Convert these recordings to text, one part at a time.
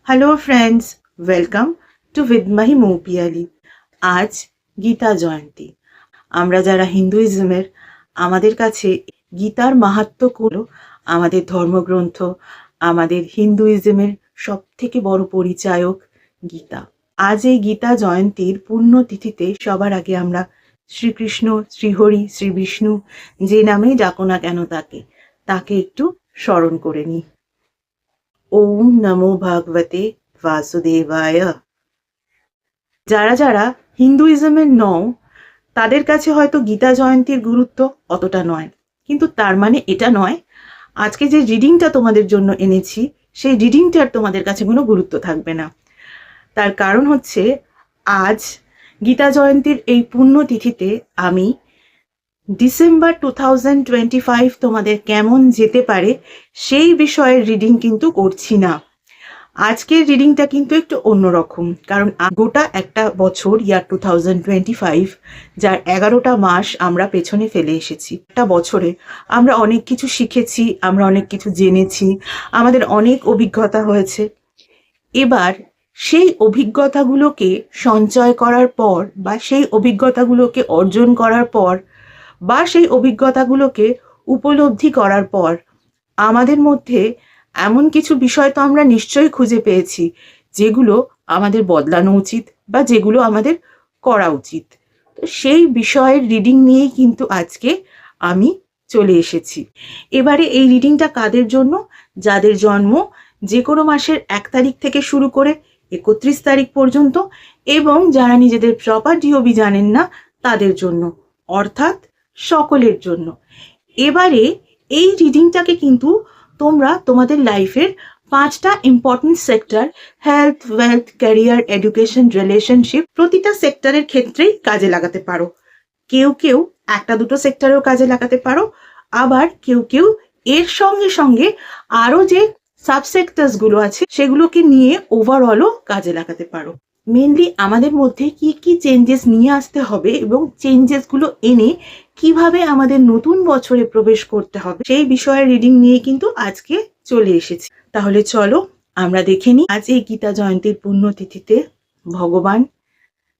Hello friends, welcome to Bidmahi Moupiyali. আজ গীতা জয়ন্তী। আমরা যারা হিন্দুইজমের, আমাদের কাছে গীতার মাহাত্ম্য হলো আমাদের ধর্মগ্রন্থ, আমাদের হিন্দুইজমের সব থেকে বড় পরিচায়ক গীতা। আজ এই গীতা জয়ন্তীর পুণ্যতিথিতে সবার আগে আমরা শ্রীকৃষ্ণ, শ্রীহরি, শ্রী বিষ্ণু, যে নামেই ডাকো না কেন তাকে একটু স্মরণ করে নিই। ওম নমো ভাগবতে বাসুদেবায়। যারা যারা হিন্দুইজমের নও, তাদের কাছে হয়তো গীতা জয়ন্তীর গুরুত্ব অতটা নয়, কিন্তু তার মানে এটা নয় আজকে যে রিডিংটা তোমাদের জন্য এনেছি সেই রিডিংটার তোমাদের কাছে কোনো গুরুত্ব থাকবে না। তার কারণ হচ্ছে আজ গীতা জয়ন্তীর এই পুণ্যতিথিতে আমি ডিসেম্বর 2025 তোমাদের কেমন যেতে পারে সেই বিষয়ের রিডিং কিন্তু করছি না। আজকের রিডিংটা কিন্তু একটু অন্যরকম, কারণ গোটা একটা বছর, ইয়ার 2025, যার 11টা মাস আমরা পেছনে ফেলে এসেছি। একটা বছরে আমরা অনেক কিছু শিখেছি, আমরা অনেক কিছু জেনেছি, আমাদের অনেক অভিজ্ঞতা হয়েছে। এবার সেই অভিজ্ঞতাগুলোকে সঞ্চয় করার পর, বা সেই অভিজ্ঞতাগুলোকে অর্জন করার পর, বা সেই অভিজ্ঞতাগুলোকে উপলব্ধি করার পর আমাদের মধ্যে এমন কিছু বিষয় তো আমরা নিশ্চয়ই খুঁজে পেয়েছি যেগুলো আমাদের বদলানো উচিত বা যেগুলো আমাদের করা উচিত। তো সেই বিষয়ের রিডিং নিয়েই কিন্তু আজকে আমি চলে এসেছি। এবারে এই রিডিংটা কাদের জন্য? যাদের জন্ম যে কোনো মাসের 1 তারিখ থেকে শুরু করে 31 তারিখ পর্যন্ত, এবং যারা নিজেদের প্রপার ডিওবি জানেন না তাদের জন্য, অর্থাৎ সকলের জন্য। এবারে এই রিডিংটাকে কিন্তু তোমরা তোমাদের লাইফের 5টা important sector, health, wealth, career, education, relationship, প্রতিটা সেক্টরের ক্ষেত্রেই কাজে লাগাতে পারো। কেউ কেউ 1-2 সেক্টরেও কাজে লাগাতে পারো, আবার কেউ কেউ এর সঙ্গে সঙ্গে আরও যে সাবসেক্টরসগুলো আছে সেগুলোকে নিয়ে ওভারঅলও কাজে লাগাতে পারো। মেনলি আমাদের মধ্যে কি কি চেঞ্জেস নিয়ে আসতে হবে এবং চেঞ্জেসগুলো এনে কিভাবে আমাদের নতুন বছরে প্রবেশ করতে হবে সেই বিষয়ের রিডিং নিয়ে কিন্তু আজকে চলে এসেছি। তাহলে চলো আমরা দেখে নিই আজ এই গীতা জয়ন্তীর পুণ্যতিথিতে ভগবান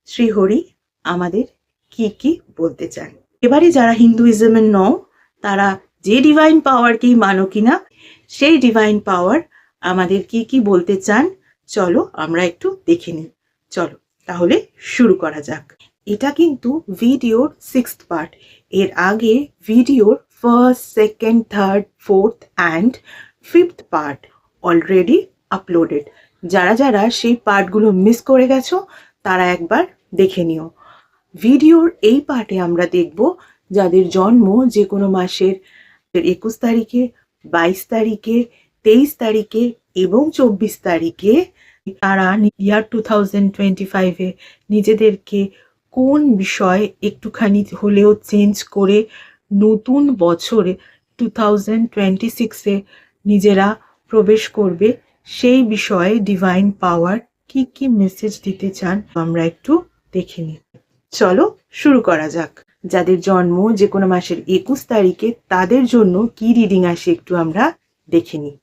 শ্রীহরি আমাদের কি কি বলতে চান। এবারে যারা হিন্দুইজমের নও, তারা যে ডিভাইন পাওয়ারকেই মানো কিনা, সেই ডিভাইন পাওয়ার আমাদের কি কি বলতে চান চলো আমরা একটু দেখে নিই। চলো তাহলে শুরু করা যাক। এটা কিন্তু ভিডিওর 6th পার্ট। এর আগে ভিডিওর 1st, 2nd, 3rd, 4th and 5th part already uploaded. যারা যারা সেই পার্টগুলো মিস করে গেছো তারা একবার দেখে নিও। ভিডিওর এই পার্টে আমরা দেখব যাদের জন্ম যে কোনো মাসের 21 তারিখে, 22 তারিখে, 23 তারিখে এবং 24 তারিখে, তারা ইয়ার 2025-এ নিজেদেরকে কোন বিষয়ে একটুখানি হলেও চেঞ্জ করে নতুন বছরে 2026-এ নিজেরা প্রবেশ করবে, সেই বিষয়ে ডিভাইন পাওয়ার কি কি মেসেজ দিতে চান আমরা একটু দেখে নিই। চলো শুরু করা যাক। যাদের জন্ম যে কোনো মাসের 21 তারিখে তাদের জন্য কি রিডিং আসে একটু আমরা দেখে নিই।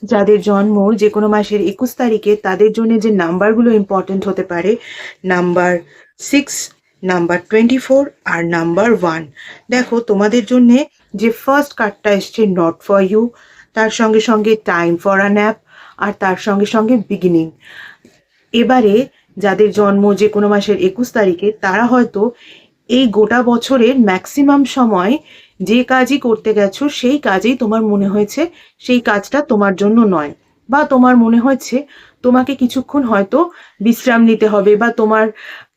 যাদের জন্ম যে কোনো মাসের 21 তারিখে তাদের জন্য যে নাম্বারগুলো ইম্পর্টেন্ট হতে পারে, নাম্বার 6, নাম্বার 24 আর নাম্বার 1। দেখো তোমাদের জন্য যে ফার্স্ট কার্ডটা এসছে নট ফর ইউ, তার সঙ্গে সঙ্গে টাইম ফর আ ন্যাপ, আর তার সঙ্গে সঙ্গে বিগিনিং। এবারে যাদের জন্ম যে কোনো মাসের 21 তারিখে তারা হয়তো এই গোটা বছরের ম্যাক্সিমাম সময় যে কাজই করতে গেছো সেই কাজেই তোমার মনে হয়েছে সেই কাজটা তোমার জন্য নয়, বা তোমার মনে হয়েছে তোমাকে কিছুক্ষণ হয়তো বিশ্রাম নিতে হবে, বা তোমার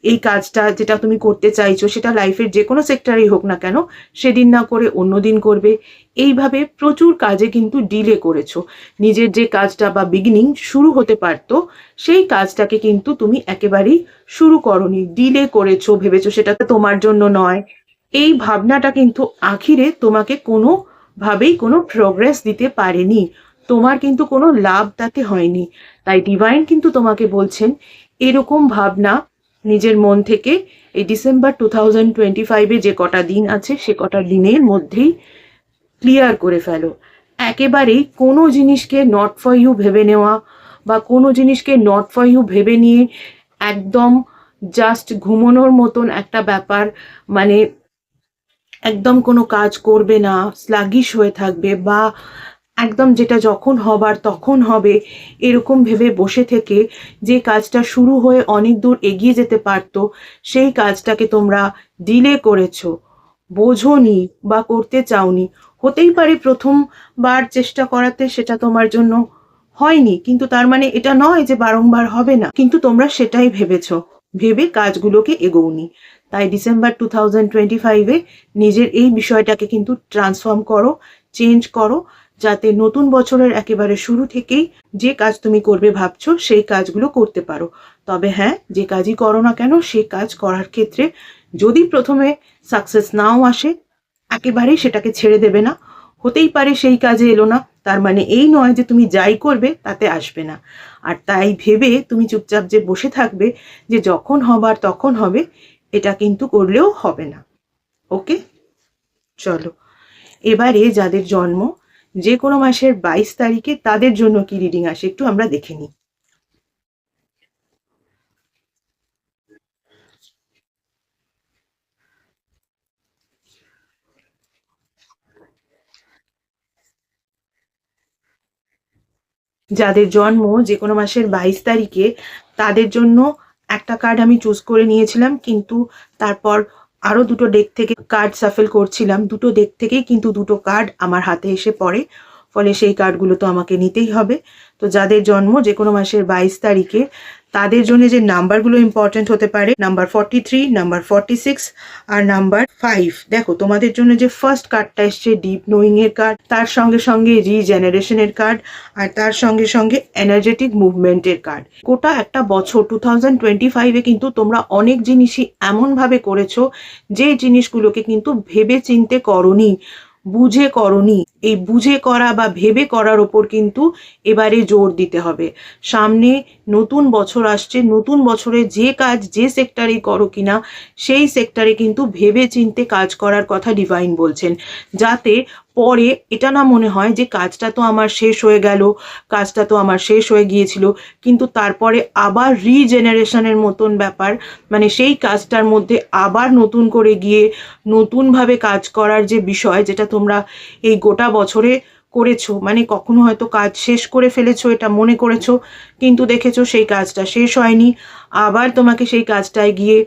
এই কাজটা যেটা তুমি করতে চাইছো সেটা লাইফের যে কোনো সেক্টরেই হোক না কেন, সেদিন না করে অন্য দিন করবে। এইভাবে প্রচুর কাজে কিন্তু ডিলে করেছো। নিজের যে কাজটা বা বিগিনিং শুরু হতে পারতো, সেই কাজটাকে কিন্তু তুমি একেবারেই শুরু করনি, ডিলে করেছো, ভেবেছো সেটা তোমার জন্য নয়। এই ভাবনাটা কিন্তু আখিরে তোমাকে কোনোভাবেই কোনো প্রোগ্রেস দিতে পারেনি, তোমার কিন্তু কোনো লাভ তাতে হয়নি। তাই ডিভাইন কিন্তু তোমাকে বলছেন, এরকম ভাবনা নিজের মন থেকে এই ডিসেম্বর 2025-এ যে কটা দিন আছে সে কটা দিনের মধ্যেই ক্লিয়ার করে ফেলো। একেবারেই কোনো জিনিসকে নট ফর ইউ ভেবে নেওয়া বা কোনো জিনিসকে নট ফর ইউ ভেবে নিয়ে একদম জাস্ট ঘুমানোর মতন একটা ব্যাপার, মানে একদম কোনো কাজ করবে না, স্লাগিশ হয়ে থাকবে, বা একদম যেটা যখন হবার তখন হবে এরকম ভেবে বসে থেকে যে কাজটা শুরু হয়ে অনেক দূর এগিয়ে যেতে পারতো, সেই কাজটাকে তোমরা ডিলে করেছো, বোঝোনি বা করতে চাওনি। হতেই পারে প্রথমবার চেষ্টা করাতে সেটা তোমার জন্য হয়নি, কিন্তু তার মানে এটা নয় যে বারংবার হবে না, কিন্তু তোমরা সেটাই ভেবেছো, ভেবে কাজগুলোকে এগোওনি। তাই ডিসেম্বর 2025-এ নিজের এই বিষয়টাকে কিন্তু ট্রান্সফর্ম করো, চেঞ্জ করো, যাতে নতুন বছরের একেবারে শুরু থেকেই যে কাজ তুমি করবে ভাবছো সেই কাজগুলো করতে পারো। তবে হ্যাঁ, যে কাজই করো না কেন সেই কাজ করার ক্ষেত্রে যদি প্রথমে সাকসেস নাও আসে, একেবারেই সেটাকে ছেড়ে দেবে না। হতেই পারে সেই কাজে এলো না, তার মানে এই নয় যে তুমি যাই করবে তাতে আসবে না। আর তাই ভেবে তুমি চুপচাপ যে বসে থাকবে যে যখন হবার তখন হবে, এটা কিন্তু করলেও হবে না। ওকে, চলো এবারে যাদের জন্ম যে কোনো মাসের 22 তারিখে তাদের জন্য কি রিডিং আসে একটু আমরা দেখে নিই। যাদের জন্ম যে কোনো মাসের 22 তারিখে তাদের জন্য একটা কার্ড আমি চুজ করে নিয়েছিলাম, কিন্তু তারপর আরো দুটো ডেক থেকে কার্ড সাফেল করছিলাম, দুটো ডেক থেকেই কিন্তু দুটো কার্ড আমার হাতে এসে পড়ে, ফলে সেই কার্ডগুলো তো আমাকে নিতেই হবে। তো যাদের জন্ম যে কোনো মাসের 22 তারিখে তাদের জন্য যে নাম্বারগুলো ইম্পর্টেন্ট হতে পারে, নাম্বার 43, নাম্বার 46 আর নাম্বার 5। দেখো তোমাদের জন্য যে ফার্স্ট কার্ডটা এসছে ডিপ নোয়িং এর কার্ড, তার সঙ্গে সঙ্গে রিজেনারেশনের কার্ড, আর তার সঙ্গে সঙ্গে এনার্জেটিক মুভমেন্টের কার্ড। গোটা একটা বছর 2025-এ কিন্তু তোমরা অনেক জিনিসই এমনভাবে করেছো যে জিনিসগুলোকে কিন্তু ভেবে চিনতে করনি, বুঝে করনি। এই বুঝে করা বা ভেবে করার ওপর কিন্তু এবারে জোর দিতে হবে। সামনে নতুন বছর আসছে, নতুন বছরে যে কাজ যে সেক্টরে করো কিনা সেই সেক্টরে কিন্তু ভেবে চিনতে কাজ করার কথা ডিভাইন বলছেন, যাতে পরে এটা না মনে হয় যে কাজটা তো আমার শেষ হয়ে গেল, কাজটা তো আমার শেষ হয়ে গিয়েছিল, কিন্তু তারপরে আবার রিজেনারেশনের মতন ব্যাপার, মানে সেই কাজটার মধ্যে আবার নতুন করে গিয়ে নতুনভাবে কাজ করার যে বিষয়, যেটা তোমরা এই গোটা বছরে করেছো, মানে কখনো হয়তো কাজ শেষ করে ফেলেছো এটা মনে করেছো, কিন্তু দেখেছো সেই কাজটা শেষ হয়নি, আবার তোমাকে সেই কাজটায় গিয়ে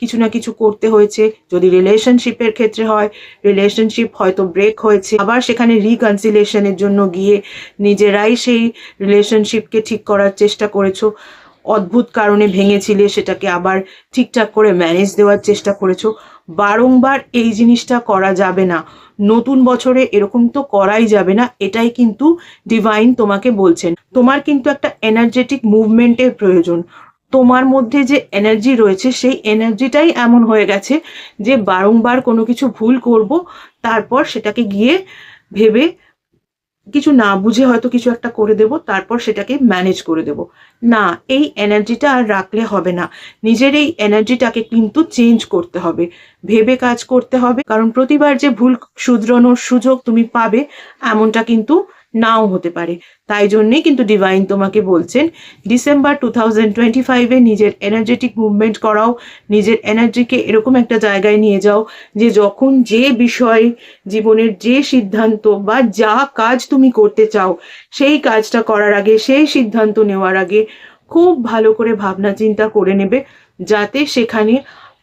কিছু না কিছু করতে হয়েছে। যদি রিলেশনশিপের ক্ষেত্রে হয়, রিলেশনশিপ হয়তো ব্রেক হয়েছে, আবার সেখানে রিকনসিলিয়েশনের জন্য গিয়ে নিজেরাই সেই রিলেশনশিপকে ঠিক করার চেষ্টা করেছো, অদ্ভুত কারণে ভেঙেছিলে সেটাকে আবার ঠিকঠাক করে ম্যানেজ দেওয়ার চেষ্টা করেছো। বারংবার এই জিনিসটা করা যাবে না, নতুন বছরে এরকম তো করাই যাবে না, এটাই কিন্তু ডিভাইন তোমাকে বলছেন। তোমার কিন্তু একটা এনার্জেটিক মুভমেন্টের প্রয়োজন, তোমার মধ্যে যে এনার্জি রয়েছে সেই এনার্জিটাই এমন হয়ে গেছে যে বারংবার কোনো কিছু ভুল করব, তারপর সেটাকে গিয়ে ভেবে কিছু না বুঝে হয়তো কিছু একটা করে দেব, তারপর সেটাকে ম্যানেজ করে দেব। না, এই এনার্জিটা আর রাখলে হবে না, নিজের এই এনার্জিটাকে কিন্তু চেঞ্জ করতে হবে, ভেবে কাজ করতে হবে, কারণ প্রতিবার যে ভুল শুধরানোর সুযোগ তুমি পাবে এমনটা কিন্তু নাও হতে পারে। তাই জন্যেই কিন্তু ডিভাইন তোমাকে বলছেন ডিসেম্বর 2025-এ নিজের এনার্জেটিক মুভমেন্ট করাও, নিজের এনার্জিকে এরকম একটা জায়গায় নিয়ে যাও যে যখন যে বিষয়, জীবনের যে সিদ্ধান্ত বা যা কাজ তুমি করতে চাও সেই কাজটা করার আগে, সেই সিদ্ধান্ত নেওয়ার আগে খুব ভালো করে ভাবনা চিন্তা করে নেবে, যাতে সেখানে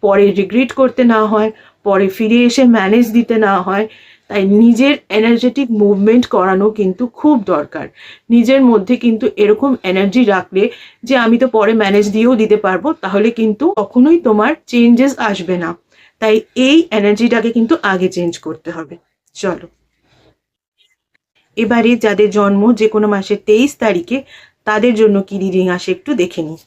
পরে রিগ্রেট করতে না হয়, পরে ফিরে এসে ম্যানেজ দিতে না হয়, তাই নিজের এনার্জেটিক মুভমেন্ট করানো কিন্তু খুব দরকার। নিজের মধ্যে কিন্তু এরকম এনার্জি রাখলে যে আমি তো পরে ম্যানেজ দিয়েও দিতে পারবো, তাহলে কিন্তু কখনোই তোমার চেঞ্জেস আসবে না। তাই এই এনার্জিটাকে কিন্তু আগে চেঞ্জ করতে হবে। চলো এবারে যাদের জন্ম যে কোনো মাসের 23 তারিখে তাদের জন্য কি রিডিং আসে একটু দেখে নিই।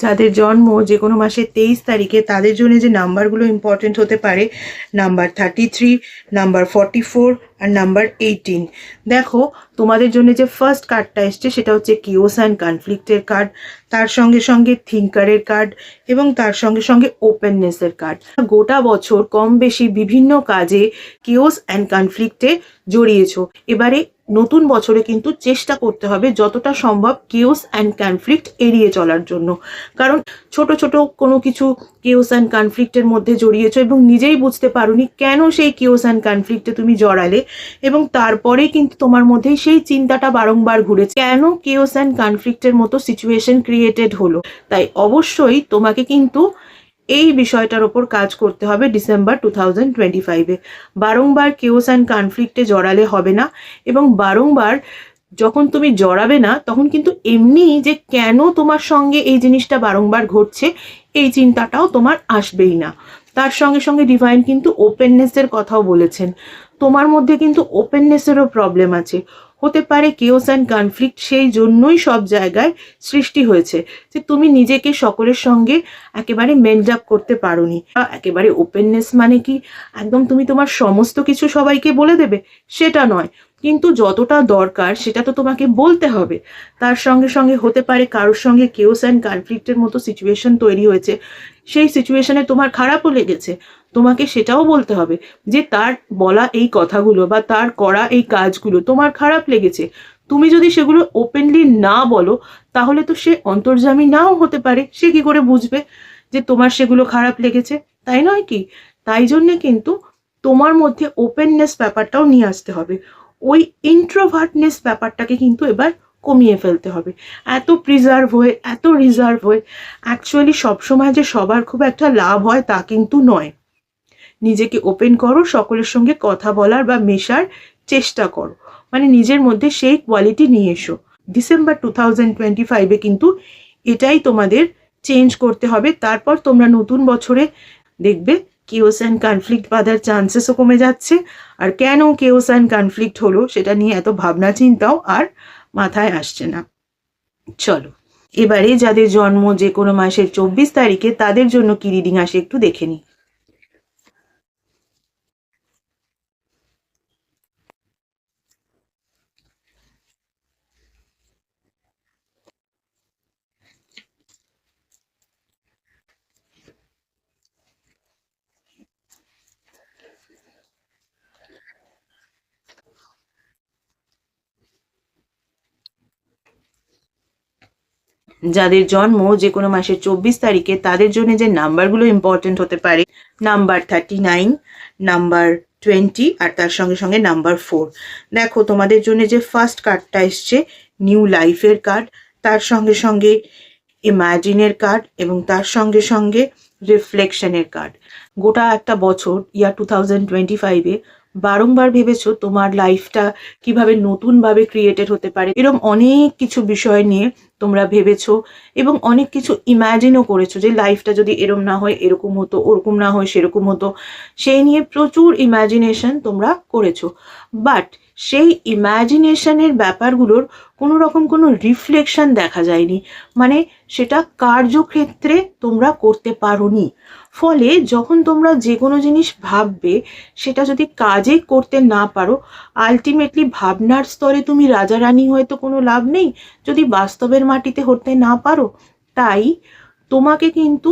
যাদের জন্ম যে কোনো মাসের 23 তারিখে তাদের জন্য যে নাম্বারগুলো ইম্পর্টেন্ট হতে পারে, নাম্বার 33, নাম্বার 44 আর নাম্বার 18। দেখো তোমাদের জন্য যে ফার্স্ট কার্ডটা এসছে সেটা হচ্ছে কিওস অ্যান্ড কনফ্লিক্টের কার্ড, তার সঙ্গে সঙ্গে থিঙ্কারের কার্ড এবং তার সঙ্গে সঙ্গে ওপেননেসের কার্ড। গোটা বছর কম বেশি বিভিন্ন কাজে কিওস অ্যান্ড কনফ্লিক্টে জড়িয়েছো। এবারে নতুন বছরে কিন্তু চেষ্টা করতে হবে যতটা সম্ভব কিওস অ্যান্ড কনফ্লিক্ট এড়িয়ে চলার জন্য। কারণ ছোট ছোট কোনো কিছু কিওস অ্যান্ড কনফ্লিক্টের মধ্যে জড়িয়েছো এবং নিজেই বুঝতে পারোনি কেন সেই কিওস অ্যান্ড কনফ্লিক্টে তুমি জড়ালে, এবং তারপরে কিন্তু তোমার মধ্যেই সেই চিন্তাটা বারংবার ঘুরেছে কেন কিওস অ্যান্ড কনফ্লিক্টের মতো সিচুয়েশন ক্রিয়েটেড হলো। তাই অবশ্যই তোমাকে কিন্তু এই বিষয়টার ওপর কাজ করতে হবে ডিসেম্বর 2025-এ। বারংবার কিওস অ্যান্ড কনফ্লিক্টে জড়ালে হবে না, এবং বারংবার যখন তুমি জড়াবে না তখন কিন্তু এমনি যে কেন তোমার সঙ্গে এই জিনিসটা বারংবার ঘটছে এই চিন্তাটাও তোমার আসবেই না। তার সঙ্গে সঙ্গে ডিভাইন কিন্তু ওপেননেসের কথাও বলেছেন। তোমার মধ্যে কিন্তু ওপেননেসেরও প্রবলেম আছে। হতে পারে কিওস অ্যান্ড কনফ্লিক্ট সেই জন্যই সব জায়গায় সৃষ্টি হয়েছে যে তুমি নিজেকে সকলের সঙ্গে একেবারে মেল্ড আপ করতে পারোনি। একেবারে ওপেননেস মানে কি একদম তুমি তোমার সমস্ত কিছু সবাইকে বলে দেবে, সেটা নয়, কিন্তু যতটা দরকার সেটা তো তোমাকে বলতে হবে। তার সঙ্গে সঙ্গে হতে পারে কারোর সঙ্গে কিওস অ্যান্ড কনফ্লিক্টের মতো সিচুয়েশন তৈরি হয়েছে, সেই সিচুয়েশনে তোমার খারাপও লেগেছে, তোমাকে সেটাও বলতে হবে যে তার বলা এই কথাগুলো বা তার করা এই কাজগুলো তোমার খারাপ লেগেছে। তুমি যদি সেগুলো ওপেনলি না বলো তাহলে তো সে অন্তর্যামী নাও হতে পারে, সে কি করে বুঝবে যে তোমার সেগুলো খারাপ লেগেছে, তাই নয় কি? তাই জন্যে কিন্তু তোমার মধ্যে ওপেননেস ব্যাপারটাও নিয়ে আসতে হবে। ওই ইন্ট্রোভার্টনেস ব্যাপারটাকে কিন্তু এবার কমিয়ে ফেলতে হবে। এত প্রিজার্ভ হয়ে এত রিজার্ভ হয়ে অ্যাকচুয়ালি সবসময় যে সবার খুব একটা লাভ হয় তা কিন্তু নয়। নিজেকে ওপেন করো, সকলের সঙ্গে কথা বলার বা মেশার চেষ্টা করো, মানে নিজের মধ্যে সেই কোয়ালিটি নিয়ে এসো। ডিসেম্বর 2025-এ কিন্তু এটাই তোমাদের চেঞ্জ করতে হবে। তারপর তোমরা নতুন বছরে দেখবে কিওস অ্যান্ড কনফ্লিক্ট বাঁধার চান্সেসও কমে যাচ্ছে, আর কেন কিওস অ্যান্ড কনফ্লিক্ট হলো সেটা নিয়ে এত ভাবনা চিন্তাও আর মাথায় আসছে না। চলো এবারে যাদের জন্ম যে কোনো মাসের 24 তারিখে তাদের জন্য কি রিডিং আসে একটু দেখে নিই। যাদের জন্ম যে কোনো মাসের 24 তারিখে তাদের জন্য যে নাম্বারগুলো ইম্পর্টেন্ট হতে পারে, নাম্বার 39, নাম্বার 20 আর তার সঙ্গে সঙ্গে নাম্বার 4। দেখো তোমাদের জন্য যে ফার্স্ট কার্ডটা এসছে নিউ লাইফের কার্ড, তার সঙ্গে সঙ্গে ইমাজিনের কার্ড এবং তার সঙ্গে সঙ্গে রিফ্লেকশনের কার্ড। গোটা একটা বছর ইয়ার 2025-এ বারংবার ভেবেছো তোমার লাইফটা কিভাবে নতুনভাবে ক্রিয়েটেড হতে পারে, এরকম অনেক কিছু বিষয় নিয়ে তোমরা ভেবেছো এবং অনেক কিছু ইম্যাজিনও করেছো যে লাইফটা যদি এরকম না হয় এরকম হতো, ওরকম না হয় সেরকম হতো, সেই নিয়ে প্রচুর ইম্যাজিনেশন তোমরা করেছো। বাট সেই ইম্যাজিনেশনের ব্যাপারগুলোর কোনো রকম কোনো রিফ্লেকশন দেখা যায়নি, মানে সেটা কার্যক্ষেত্রে তোমরা করতে পারোনি। ফলে যখন তোমরা যে কোনো জিনিস ভাববে সেটা যদি কাজে করতে না পারো, আলটিমেটলি ভাবনার স্তরে তুমি রাজা রানী হয়তো কোনো লাভ নেই যদি বাস্তবের মাটিতে হতে না পারো। তাই তোমাকে কিন্তু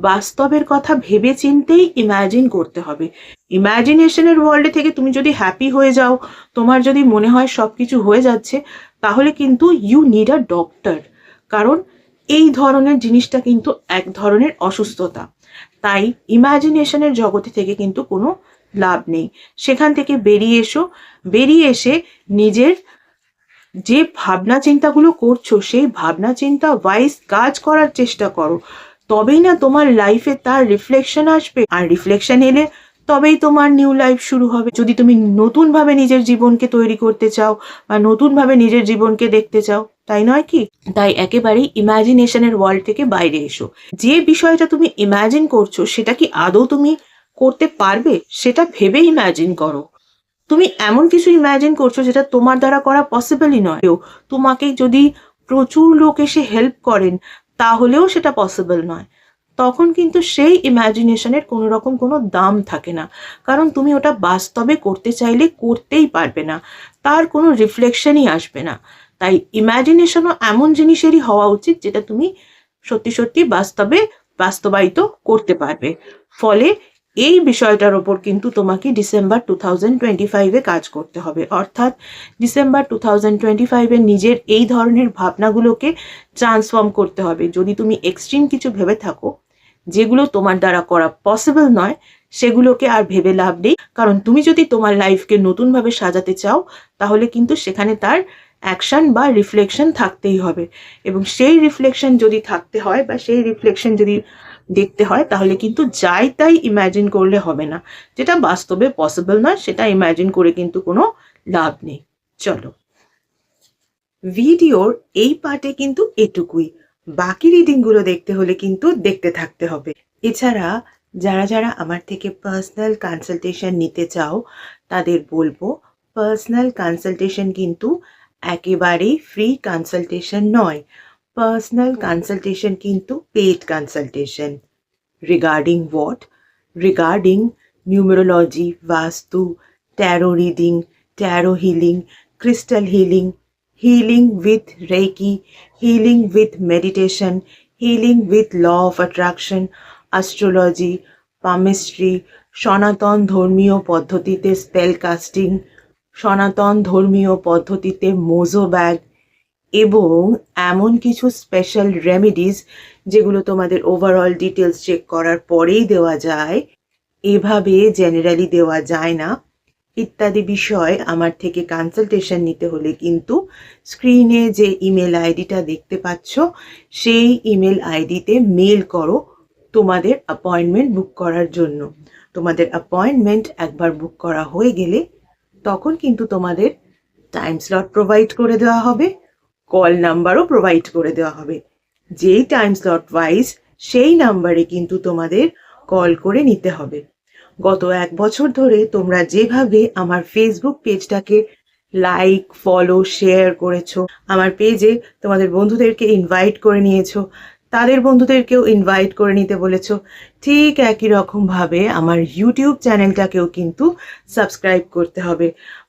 বাস্তবের কথা ভেবে চিন্তেই ইম্যাজিন করতে হবে। ইম্যাজিনেশনের ওয়ার্ল্ডে থেকে তুমি যদি হ্যাপি হয়ে যাও, তোমার যদি মনে হয় সব কিছু হয়ে যাচ্ছে, তাহলে কিন্তু ইউ নিড আ ডক্টর। কারণ এই ধরনের জিনিসটা কিন্তু এক ধরনের অসুস্থতা। তাই ইমাজিনেশনের জগতে থেকে কিন্তু কোনো লাভ নেই। সেখান থেকে বেরিয়ে এসো, বেরিয়ে এসে নিজের যে ভাবনা চিন্তাগুলো করছো সেই ভাবনা চিন্তা ওয়াইজ কাজ করার চেষ্টা করো। তবেই না তোমার লাইফে তার রিফ্লেকশন আসবে, আর রিফ্লেকশন এলে তবেই তোমার নিউ লাইফ শুরু হবে। যদি তুমি নতুনভাবে নিজের জীবনকে তৈরি করতে চাও বা নতুনভাবে নিজের জীবনকে দেখতে চাও, তাই নয় কি? তাই একেবারেই ইমাজিনেশনের ওয়ার্ল্ড থেকে বাইরে এসো। যে বিষয়টা তুমি ইমাজিন করছো সেটা কি আদৌ তুমি করতে পারবে, সেটা ভেবে ইমাজিন করো। তুমি এমন কিছু ইমাজিন করছো যেটা তোমার দ্বারা করা পসিবলই নয়। তোমাকে যদি প্রচুর লোক এসে হেল্প করেন তাহলেও সেটা পসিবল নয়। তখন কিন্তু সেই ইমাজিনেশনের কোনো রকম কোনো দাম থাকে না, কারণ তুমি ওটা বাস্তবে করতে চাইলে করতেই পারবে না, তার কোনো রিফ্লেকশনই আসবে না। তাই ইমাজিনেশনও এমন জিনিসেরই হওয়া উচিত যেটা তুমি সত্যি সত্যি বাস্তবায়িত করতে পারবে। ফলে এই বিষয়টার ওপর কিন্তু তোমাকে ডিসেম্বর 2025-এ কাজ করতে হবে। অর্থাৎ ডিসেম্বর 2025-এ নিজের এই ধরনের ভাবনাগুলোকে ট্রান্সফর্ম করতে হবে। যদি তুমি এক্সট্রিম কিছু ভেবে থাকো যেগুলো তোমার দ্বারা করা পসিবল নয়, সেগুলোকে আর ভেবে লাভ নেই। কারণ তুমি যদি তোমার লাইফকে নতুনভাবে সাজাতে চাও তাহলে কিন্তু সেখানে তার অ্যাকশন বা রিফ্লেকশন থাকতেই হবে। এবং সেই রিফ্লেকশন যদি থাকতে হয় বা সেই রিফ্লেকশন যদি দেখতে হয় তাহলে কিন্তু যাই তাই ইম্যাজিন করলে হবে না। যেটা বাস্তবে পসিবল নয় সেটা ইম্যাজিন করে কিন্তু কোনো লাভ নেই। চলো, ভিডিওর এই পার্টে কিন্তু এটুকুই। বাকি রিডিংগুলো দেখতে হলে কিন্তু দেখতে থাকতে হবে। এছাড়া যারা যারা আমার থেকে পার্সোনাল কনসালটেশন নিতে চাও তাদের বলবো, পার্সোনাল কনসালটেশন কিন্তু একেবারেই ফ্রি কনসালটেশন নয়। পার্সোনাল কনসালটেশন কিন্তু paid consultation. Regarding what? Regarding numerology, vastu, tarot reading, tarot healing, crystal healing, healing with Reiki, healing with meditation, healing with law of attraction, astrology, palmistry, সনাতন ধর্মীয় পদ্ধতিতে spell casting, সনাতন ধর্মীয় পদ্ধতিতে Mojo bag, এবং এমন কিছু স্পেশাল রেমেডিস যেগুলো তোমাদের ওভারঅল ডিটেলস চেক করার পরেই দেওয়া যায়, এভাবে জেনারেলি দেওয়া যায় না, ইত্যাদি বিষয় আমার থেকে কনসালটেশন নিতে হলে কিন্তু স্ক্রিনে যে ইমেল আইডিটা দেখতে পাচ্ছ সেই ইমেল আইডিতে মেল করো তোমাদের অ্যাপয়েন্টমেন্ট বুক করার জন্য। তোমাদের অ্যাপয়েন্টমেন্ট একবার বুক করা হয়ে গেলে তখন কিন্তু তোমাদের টাইম স্লট প্রোভাইড করে দেওয়া হবে, কল নাম্বারও প্রোভাইড করে দেওয়া হবে। যেই টাইম স্লট ওয়াইজ সেই নাম্বারে কিন্তু তোমাদের কল করে নিতে হবে। গত 1 বছর ধরে তোমরা যেভাবে আমার ফেসবুক পেজটাকে লাইক, ফলো, শেয়ার করেছো, আমার পেজে তোমাদের বন্ধুদেরকে ইনভাইট করে নিয়েছো, তাদের বন্ধুদেরকেও ইনভাইট করে নিতে বলেছো, ঠিক একই রকমভাবে আমার ইউটিউব চ্যানেলটাকেও কিন্তু সাবস্ক্রাইব করতে হবে।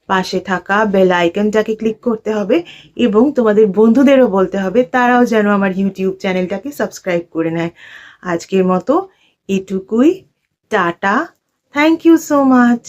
পাশে থাকা বেল আইকনটাকে ক্লিক করতে হবে এবং তোমাদের বন্ধুদেরও বলতে হবে তারাও যেন আমার ইউটিউব চ্যানেলটাকে সাবস্ক্রাইব করে নেয়। আজকের মতো এটুকুই। Tata. Thank you so much.